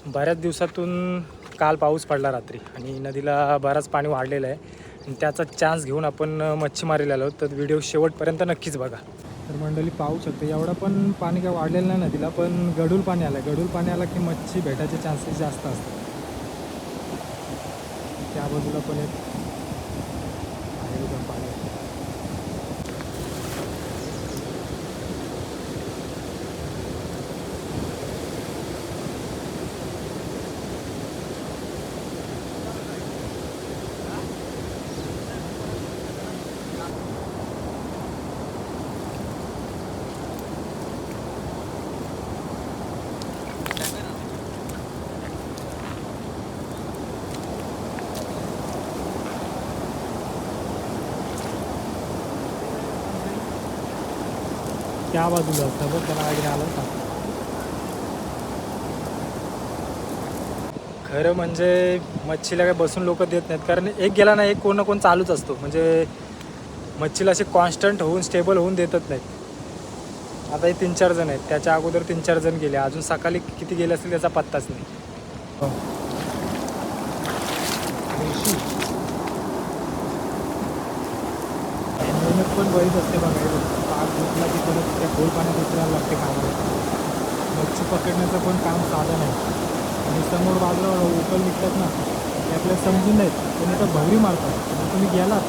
बऱ्याच दिवसातून काल पाऊस पडला रात्री आणि नदीला बराच पाणी वाढलेलं आहे आणि त्याचा चान्स घेऊन आपण मच्छीमारीला आलो. तर व्हिडिओ शेवटपर्यंत नक्कीच बघा. तर मंडळी पाहू शकतो एवढं पण पाणी काय वाढलेलं नाही नदीला, पण गढूळ पाणी आलं. गढूळ पाणी आलं की मच्छी भेटायचे चान्सेस जास्त असतात. त्या बाजूला पण एक आहे बघा पाणी. त्या बाजूला असतं बघ, त्याला आयडिया आलं का. खरं म्हणजे मच्छीला काय बसून लोक देत नाहीत, कारण एक गेला ना एक कोण ना कोण चालूच असतो. म्हणजे मच्छीला असे कॉन्स्टंट होऊन स्टेबल होऊन देतच नाहीत. आता हे 3-4 जण आहेत, त्याच्या अगोदर 3-4 जण गेले, अजून सकाळी किती गेले असतील त्याचा पत्ताच नाही. मेहनत पण बरीच असते बघायला. पाक धुतला की परत त्या खोल पाण्यात उतरायला लागते कामाला. मच्छी पकडण्याचं पण काम साधं नाही. आणि समोर बाजूला उकल निघतात ना, ते आपल्याला समजून नाहीत, पण इथं भवरी मारतात. जर तुम्ही गेलात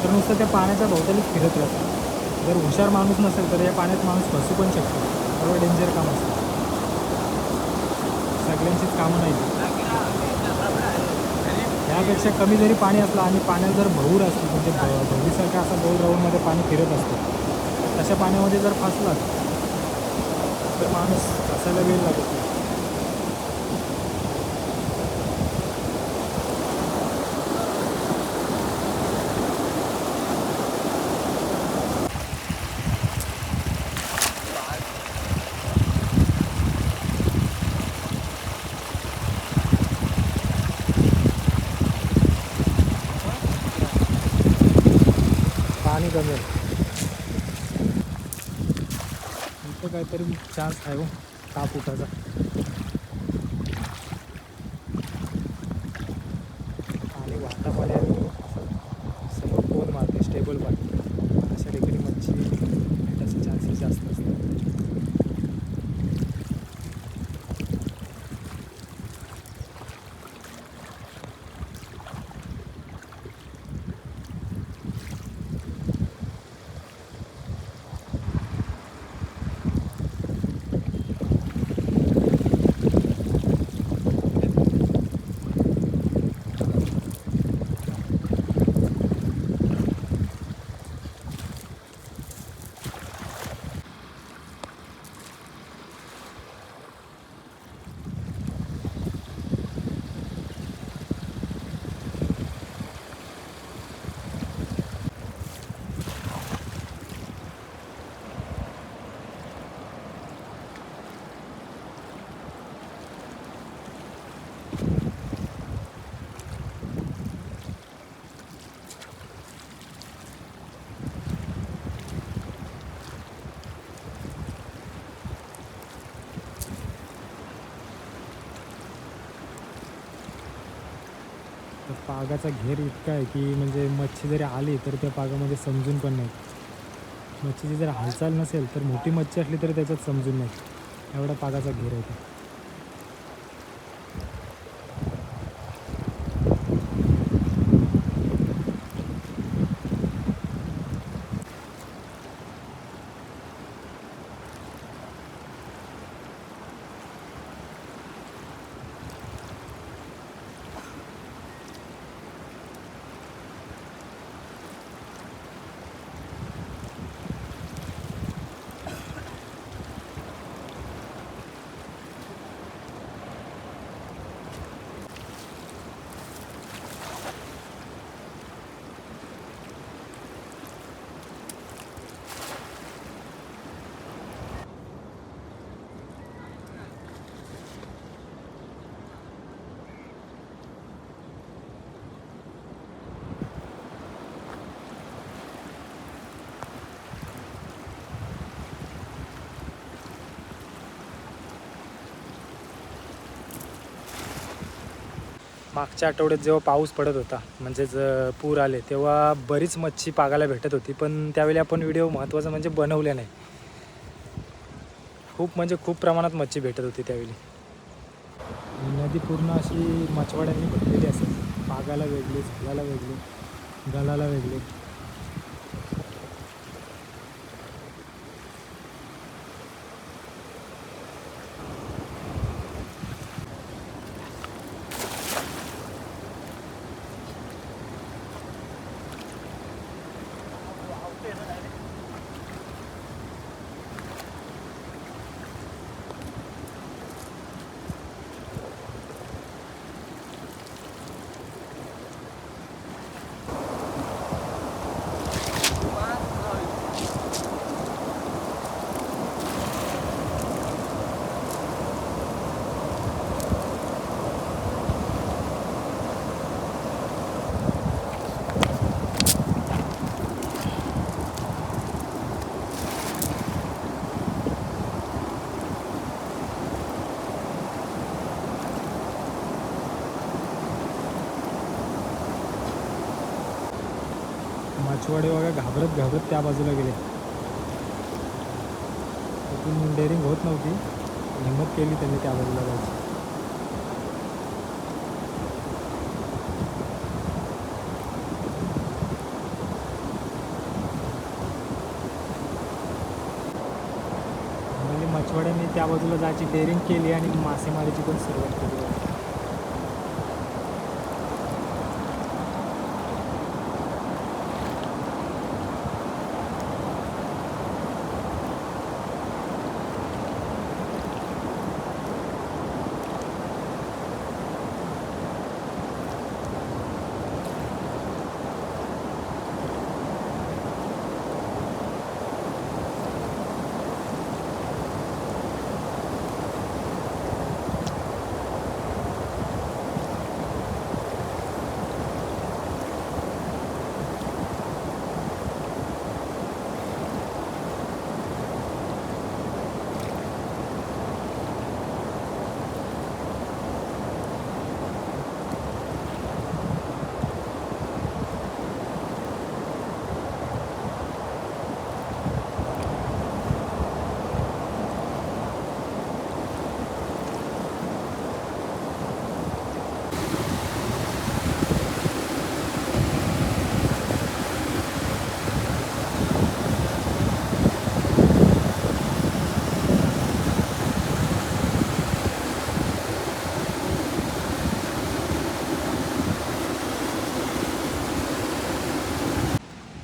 तर नुसतं त्या पाण्याच्या भोवतालीच फिरत राहतात. जर हुशार माणूस नसेल तर या पाण्यात माणूस फसू पण शकतो. एवढं डेंजर काम असतं. सगळ्यांचीच कामं नाही. यापेक्षा कमी जरी पाणी असलं आणि पाण्यात जर भौर असली, म्हणजे भौरीसारखा असा गोल राऊंडमध्ये पाणी फिरत असतं, तशा पाण्यामध्ये जर फसलात तर माणूस फसायला वेळ लागत नाही. पाणी कमी आहे इथं, काहीतरी चान्स आहे हो ताप उठायचा. आणि वाटा पाणी आहे असं समोर कोण मारते स्टेबल पाणी, अशा ठिकाणी मच्छी भेटायचे चान्सेस जास्त असतात. तर पागाचा घेर इतका आहे की म्हणजे मच्छी जरी आली तर त्या पागामध्ये समजून पण नाही. मच्छीची जर हालचाल नसेल तर मोठी मच्छी असली तरी त्याच्यात समजून नाही. एवढा पागाचा घेर आहे. मागच्या आठवड्यात जेव्हा पाऊस पडत होता म्हणजेच पूर आले तेव्हा बरीच मच्छी पागायला भेटत होती, पण त्यावेळी आपण व्हिडिओ महत्त्वाचं म्हणजे बनवले नाही. खूप म्हणजे खूप प्रमाणात मच्छी भेटत होती त्यावेळी. नदी पूर्ण अशी मच्छवाड्यांनी भरलेली असेल. पागाला वेगळी, झालाला वेगळी, गलाला वेगळी. मच्छवाडे वगैरे घाबरत घाबरत त्या बाजूला गेले. तिथून डेअरिंग होत नव्हती, हिंमत केली त्यांनी त्या बाजूला जायची. म्हणजे मच्छवाड्यांनी त्या बाजूला जायची डेअरिंग केली आणि मासेमारीची पण सुरुवात केली.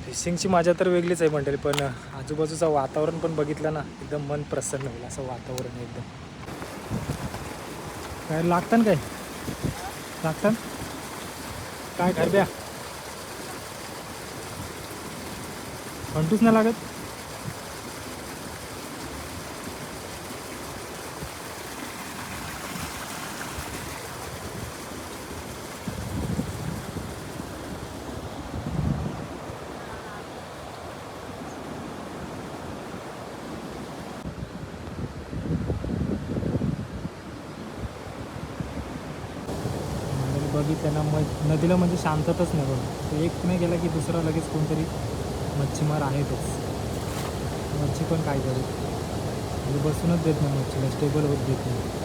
फिशिंगची मजा तर वेगळीच आहे मंडळी, पण आजूबाजूचं वातावरण पण बघितलं ना एकदम मन प्रसन्न होईल असं वातावरण आहे एकदम. काय लागतं काय लागतं काय घरब्या फंटूच नाही लागत. बघितलं ना नदीला म्हणजे शांतताच नाही बघ. एक नाही गेला की दुसरा लगेच कोणतरी मच्छीमार आहेतच. मच्छी पण काय करू म्हणजे बसूनच देत नाही मच्छीला, स्टेबल होत देत नाही.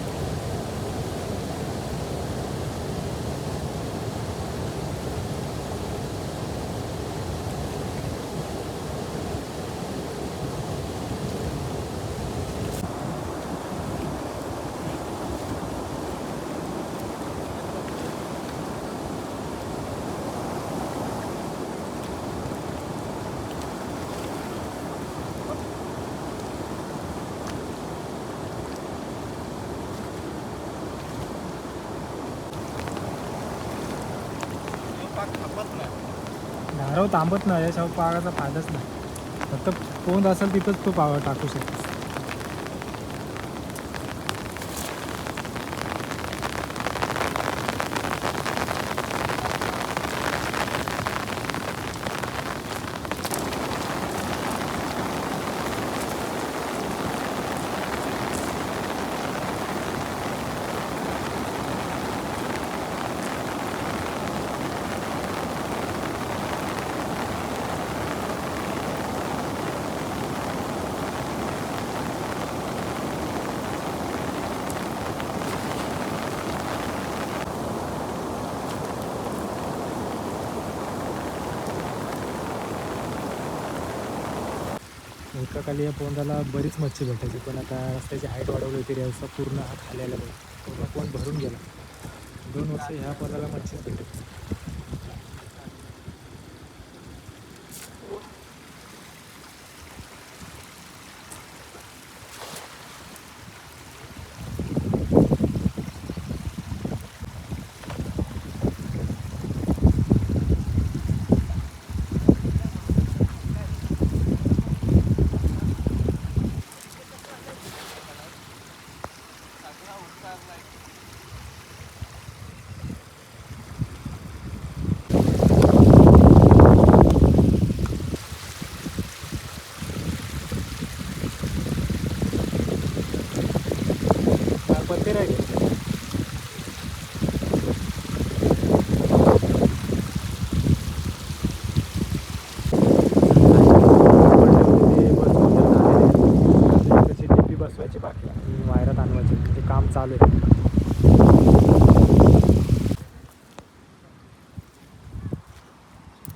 धाराव थांबत नाही, याच्यावर पागाचा फायदाच नाही. फक्त पोंद असेल तिथंच तो पावा टाकू शकतो. एका खाली या पोंदाला बरीच मच्छी भेटायची, पण आता रस्त्याची हाईट वाढवली होती, व्यवसाय पूर्ण हा खाली आला पूर्ण पोंद भरून गेला. 2 वर्ष ह्या पोंदाला मच्छीच भेटत. पत्ते राहिले टिपी बसवायची, बाकी वायरात आणवायची, ते काम चालू आहे.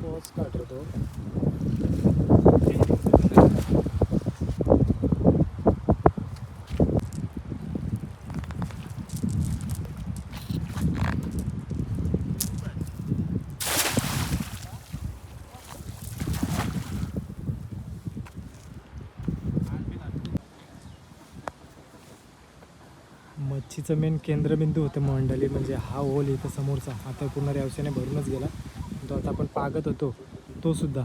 पोच काढतो. मच्छीचं मेन केंद्रबिंदू होतं मंडळी, म्हणजे हा होल इथं समोरचा, आता पूर्ण व्यवसायाने भरूनच गेला. तो आता आपण पागत होतो तो सुद्धा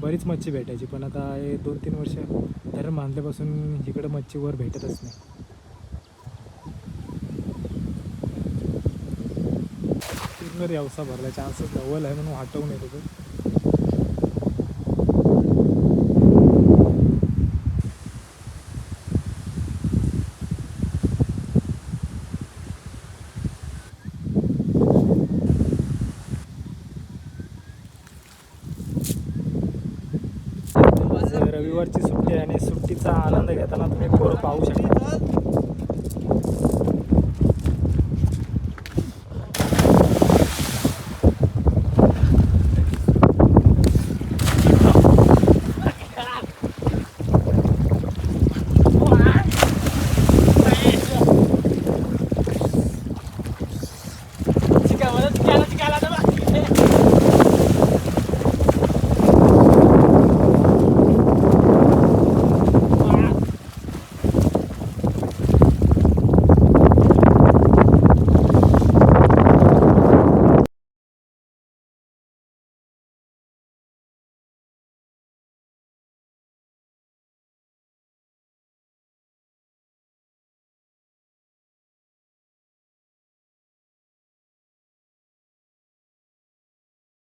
बरीच मच्छी भेटायची, पण आता हे 2-3 वर्ष धरण बांधल्यापासून इकडं मच्छीवर भेटतच नाही. पूर्ण व्यवसाय भरला, चान्सेस नवल आहे म्हणून हटवून येत होतं. रविवारची सुट्टी आणि सुट्टीचा आनंद घेताना तुम्ही पोरं पाहू शकता.